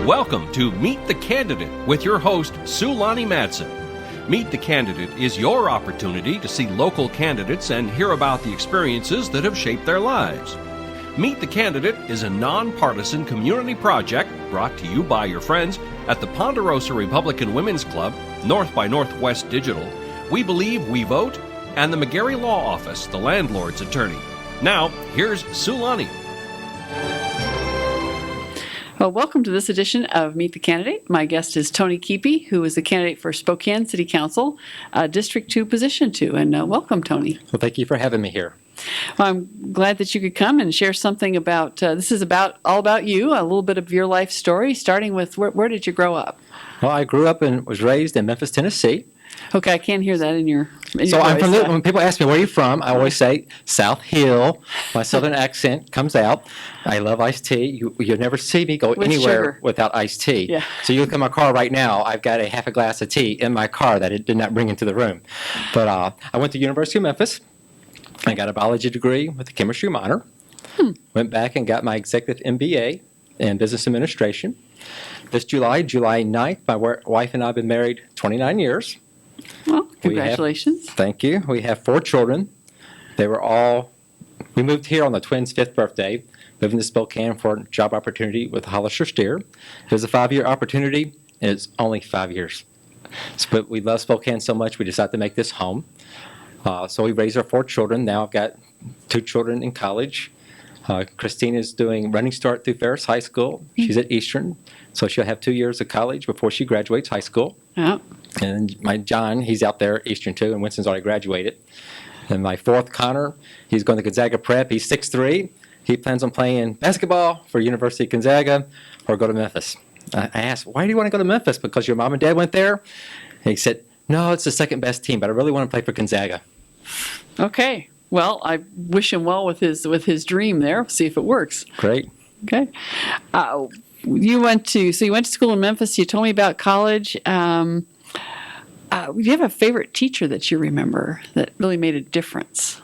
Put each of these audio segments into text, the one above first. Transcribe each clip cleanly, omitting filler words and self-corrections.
Welcome to Meet the Candidate with your host, Sulani Madsen. Meet the Candidate is your opportunity to see local candidates and hear about the experiences that have shaped their lives. Meet the Candidate is a nonpartisan community project brought to you by your friends at the Ponderosa Republican Women's Club, North by Northwest Digital, We Believe, We Vote, and the McGarry Law Office, the landlord's attorney. Now, here's Sulani. Well, welcome to this edition of Meet the Candidate. My guest is Tony Kiepe, who is a candidate for Spokane City Council, District 2, Position 2. And welcome, Tony. Well, thank you for having me here. Well, I'm glad that you could come and share something about, this is all about you, a little bit of your life story, starting with where did you grow up? Well, I grew up and was raised in Memphis, Tennessee. Okay, I can't hear that in your So voice. I'm from when people ask me, where are you from? I always say South Hill. My southern accent comes out. I love iced tea. You'll never see me go With anywhere sugar. without iced tea. Yeah. So you look at my car right now, I've got a half a glass of tea in my car that it did not bring into the room. But I went to University of Memphis. I got a biology degree with a chemistry minor. Went back and got my executive MBA in business administration. This July 9th, my wife and I have been married 29 years. Well, congratulations. Thank you. We have 4 children. We moved here on the twins' 5th birthday, moving to Spokane for a job opportunity with Hollister Steer. It was a 5-year opportunity, and it's only 5 years. But we love Spokane so much, we decided to make this home. So we raised our 4 children. Now I've got 2 children in college. Christine is doing Running Start through Ferris High School. She's at Eastern, so she'll have 2 years of college before she graduates high school. Yeah. And my John, he's out there at Eastern too, and Winston's already graduated. And my 4th, Connor, he's going to Gonzaga Prep. He's 6'3". He plans on playing basketball for University of Gonzaga or go to Memphis. I asked, why do you want to go to Memphis? Because your mom and dad went there? And he said, no, it's the second best team, but I really want to play for Gonzaga. Okay. Well, I wish him well with his dream there. See if it works. Great. Okay. You went to school in Memphis. You told me about college. Do you have a favorite teacher that you remember that really made a difference?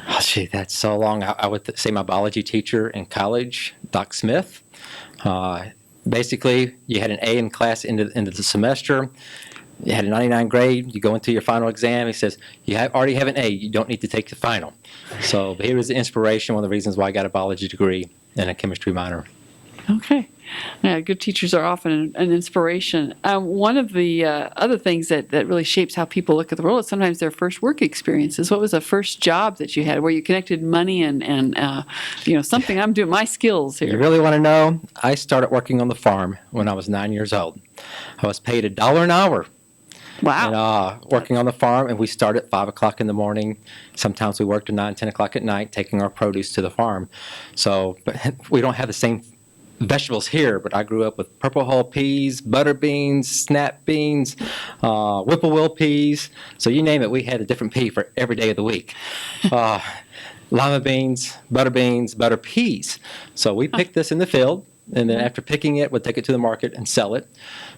Oh, gee, that's so long. I would say my biology teacher in college, Doc Smith. Basically, you had an A in class into the semester. You had a 99 grade. You go into your final exam. He says, you already have an A. You don't need to take the final. So he was the inspiration, one of the reasons why I got a biology degree and a chemistry minor. Okay. Yeah, good teachers are often an inspiration. One of the other things that really shapes how people look at the world is sometimes their first work experiences. What was the first job that you had where you connected money and something I'm doing, my skills here? You really want to know? I started working on the farm when I was 9 years old. I was paid $1 an hour. Wow. And working on the farm, and we started at 5 o'clock in the morning. Sometimes we worked to 9, 10 o'clock at night, taking our produce to the farm. So we don't have the same vegetables here, but I grew up with purple hull peas, butter beans, snap beans, whippoorwill peas. So you name it, we had a different pea for every day of the week. Lima beans, butter peas. So we picked this in the field. And then after picking it, we'd take it to the market and sell it.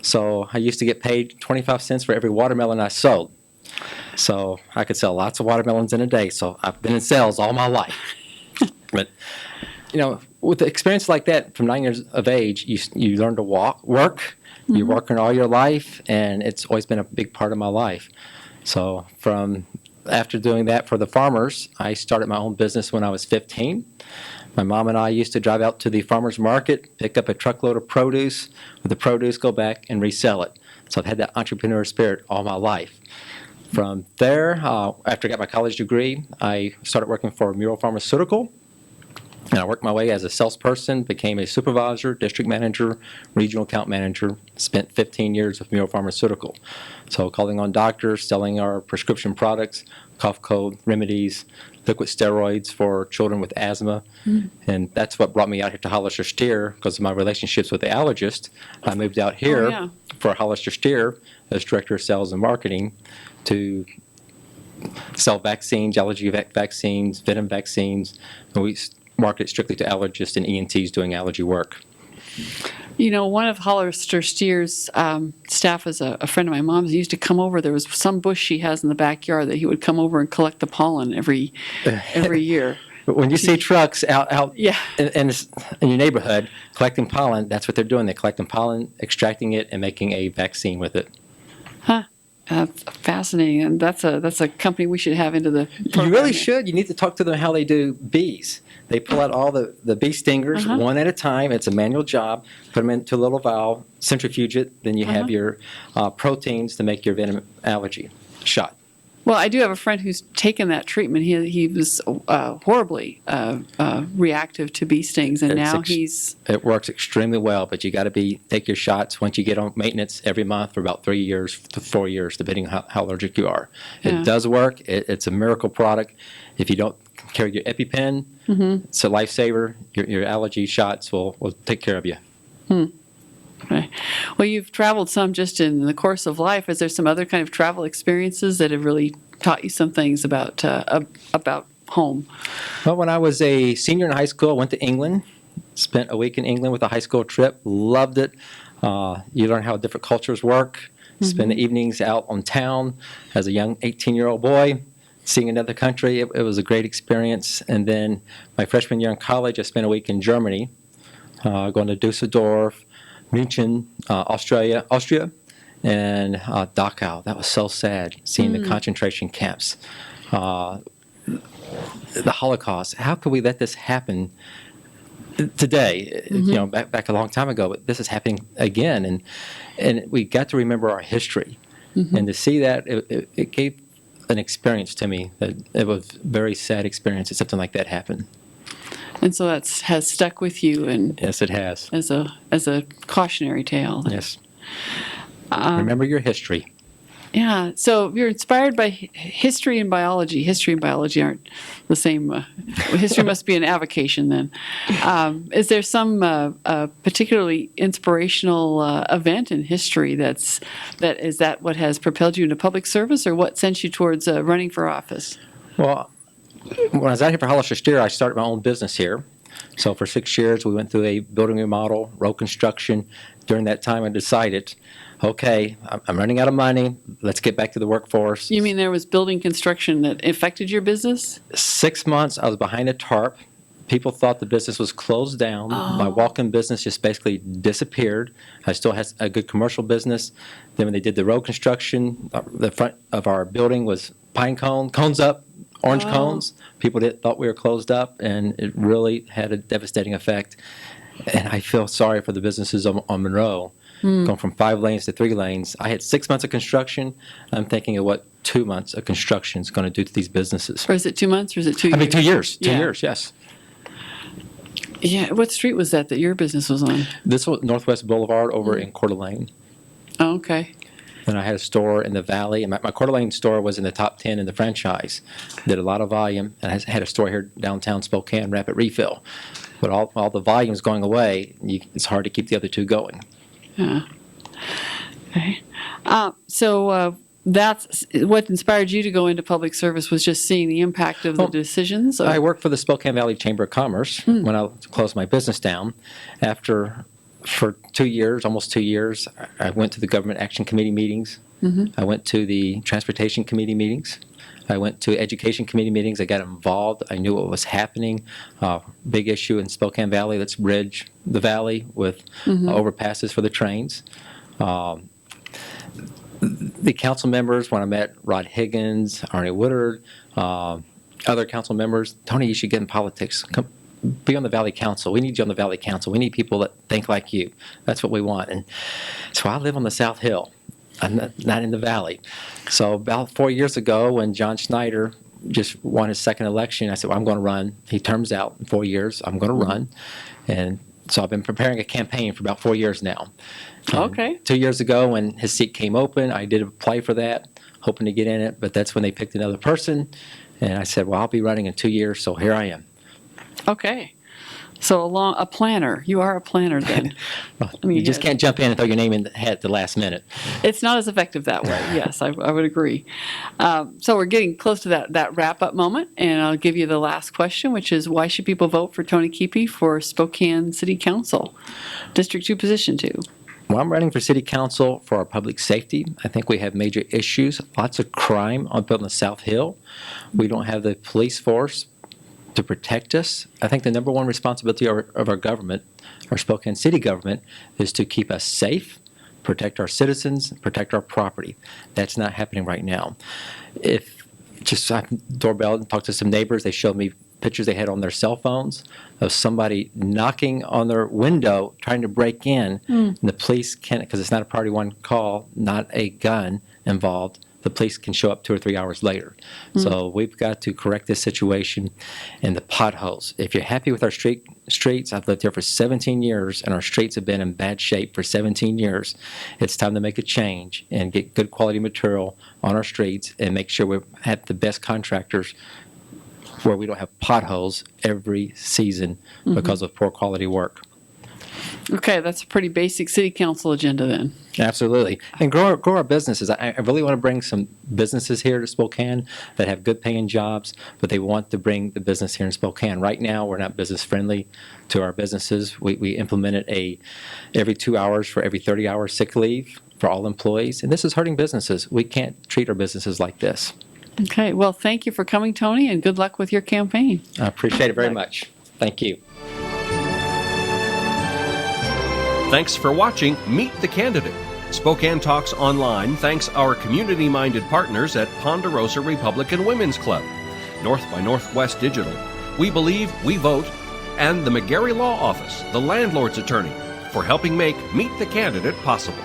So I used to get paid 25 cents for every watermelon I sold. So I could sell lots of watermelons in a day. So I've been in sales all my life. But, with the experience like that from 9 years of age, you learn to work. You're working all your life, and it's always been a big part of my life. So after doing that for the farmers, I started my own business when I was 15. My mom and I used to drive out to the farmer's market, pick up a truckload of produce, with the produce go back and resell it. So I've had that entrepreneur spirit all my life. From there, after I got my college degree, I started working for Mural Pharmaceutical. And I worked my way as a salesperson, became a supervisor, district manager, regional account manager, spent 15 years with Mural Pharmaceutical. So calling on doctors, selling our prescription products, cough, cold, remedies, liquid steroids for children with asthma. And that's what brought me out here to Hollister Steer because of my relationships with the allergist. I moved out here for Hollister Steer as director of sales and marketing to sell vaccines, allergy vaccines, venom vaccines. And we market strictly to allergists and ENTs doing allergy work. One of Hollister Steer's staff is a friend of my mom's. He used to come over. There was some bush she has in the backyard that he would come over and collect the pollen every year. But when you see trucks out Yeah. in your neighborhood collecting pollen, that's what they're doing. They're collecting pollen, extracting it, and making a vaccine with it. Huh. That's fascinating, and that's a company we should have into the You program really here. should. You need to talk to them how they do bees. They pull out all the bee stingers one at a time. It's a manual job. Put them into a little valve, centrifuge it, then you have your proteins to make your venom allergy shot. Well, I do have a friend who's taken that treatment. He was horribly reactive to bee stings, and now he's. It works extremely well, but you got to take your shots once you get on maintenance every month for about 3 years to 4 years, depending on how allergic you are. Yeah. It does work. It's a miracle product. If you don't carry your EpiPen, it's a lifesaver. Your allergy shots will take care of you. Okay. Well, you've traveled some just in the course of life. Is there some other kind of travel experiences that have really taught you some things about home? Well, when I was a senior in high school, I went to England, spent a week in England with a high school trip, loved it. You learn how different cultures work, spend the evenings out on town as a young 18-year-old boy, seeing another country. It was a great experience. And then my freshman year in college, I spent a week in Germany, going to Dusseldorf, München, Austria, and Dachau. That was so sad, seeing the concentration camps. The Holocaust. How could we let this happen today? You know, back a long time ago, but this is happening again, and we got to remember our history, and to see that it gave an experience to me that it was a very sad experience that something like that happened. And so has stuck with you, and Yes, it has. as a cautionary tale. Yes. Remember your history. Yeah. So you're inspired by history and biology. History and biology aren't the same. History must be an avocation then. Is there some particularly inspirational event in history is that what has propelled you into public service, or what sent you towards running for office? Well, when I was out here for Hollister Steer, I started my own business here. So for 6 years, we went through a building remodel, road construction. During that time, I decided, okay, I'm running out of money. Let's get back to the workforce. You mean there was building construction that affected your business? 6 months, I was behind a tarp. People thought the business was closed down. My walk-in business just basically disappeared. I still had a good commercial business. Then when they did the road construction, the front of our building was pine cones up, orange cones. People thought we were closed up, and it really had a devastating effect. And I feel sorry for the businesses on Monroe, going from 5 lanes to 3 lanes. I had 6 months of construction. I'm thinking of what 2 months of construction is going to do to these businesses. Or is it 2 months, or is it 2 years? I mean, 2 years. 2 Yeah. years, yes. Yeah. What street was that your business was on? This was Northwest Boulevard over in Coeur d'Alene. Oh, okay. And I had a store in the Valley, and my Coeur d'Alene store was in the top 10 in the franchise. Did a lot of volume, and I had a store here downtown Spokane, Rapid Refill. But all the volume's going away, it's hard to keep the other 2 going. Yeah. Okay. So that's what inspired you to go into public service, was just seeing the impact of the decisions? Or? I worked for the Spokane Valley Chamber of Commerce when I closed my business down. For 2 years, almost 2 years, I went to the Government Action Committee meetings. I went to the Transportation Committee meetings. I went to Education Committee meetings. I got involved. I knew what was happening. Big issue in Spokane Valley. Let's bridge the valley with overpasses for the trains. The council members, when I met Rod Higgins, Arnie Woodard, other council members, Tony, you should get in politics. Come be on the Valley Council. We need you on the Valley Council. We need people that think like you. That's what we want. And so I live on the South Hill. I'm not in the Valley. So about 4 years ago, when John Schneider just won his second election, I said, well, I'm going to run. He terms out in 4 years. I'm going to run. And so I've been preparing a campaign for about 4 years now. Okay. 2 years ago, when his seat came open, I did apply for that, hoping to get in it. But that's when they picked another person. And I said, well, I'll be running in 2 years, so here I am. Okay. So a planner. You are a planner then. Well, I mean, you just yes. can't jump in and throw your name in the hat at the last minute. It's not as effective that way. Yes, I would agree. So we're getting close to that wrap-up moment, and I'll give you the last question, which is, why should people vote for Tony Kiepe for Spokane City Council, District 2, Position 2? Well, I'm running for city council for our public safety. I think we have major issues, lots of crime up on the South Hill. We don't have the police force to protect us. I think the number one responsibility of our government, our Spokane City government, is to keep us safe, protect our citizens, protect our property. That's not happening right now. If just I doorbell and talk to some neighbors, they showed me pictures they had on their cell phones of somebody knocking on their window trying to break in. And the police can't, because it's not a priority one call, not a gun involved. The police can show up 2 or 3 hours later. So we've got to correct this situation. And the potholes. If you're happy with our streets, I've lived here for 17 years, and our streets have been in bad shape for 17 years. It's time to make a change and get good quality material on our streets and make sure we have the best contractors where we don't have potholes every season because of poor quality work. Okay, that's a pretty basic city council agenda then. Absolutely. And grow our businesses. I really want to bring some businesses here to Spokane that have good paying jobs, but they want to bring the business here in Spokane. Right now, we're not business friendly to our businesses. We implemented every 2 hours for every 30-hour sick leave for all employees, and this is hurting businesses. We can't treat our businesses like this. Okay, well, thank you for coming, Tony, and good luck with your campaign. I appreciate it very much. Thank you. Thanks for watching Meet the Candidate. Spokane Talks Online thanks our community-minded partners at Ponderosa Republican Women's Club, North by Northwest Digital, We Believe, We Vote, and the McGarry Law Office, the landlord's attorney, for helping make Meet the Candidate possible.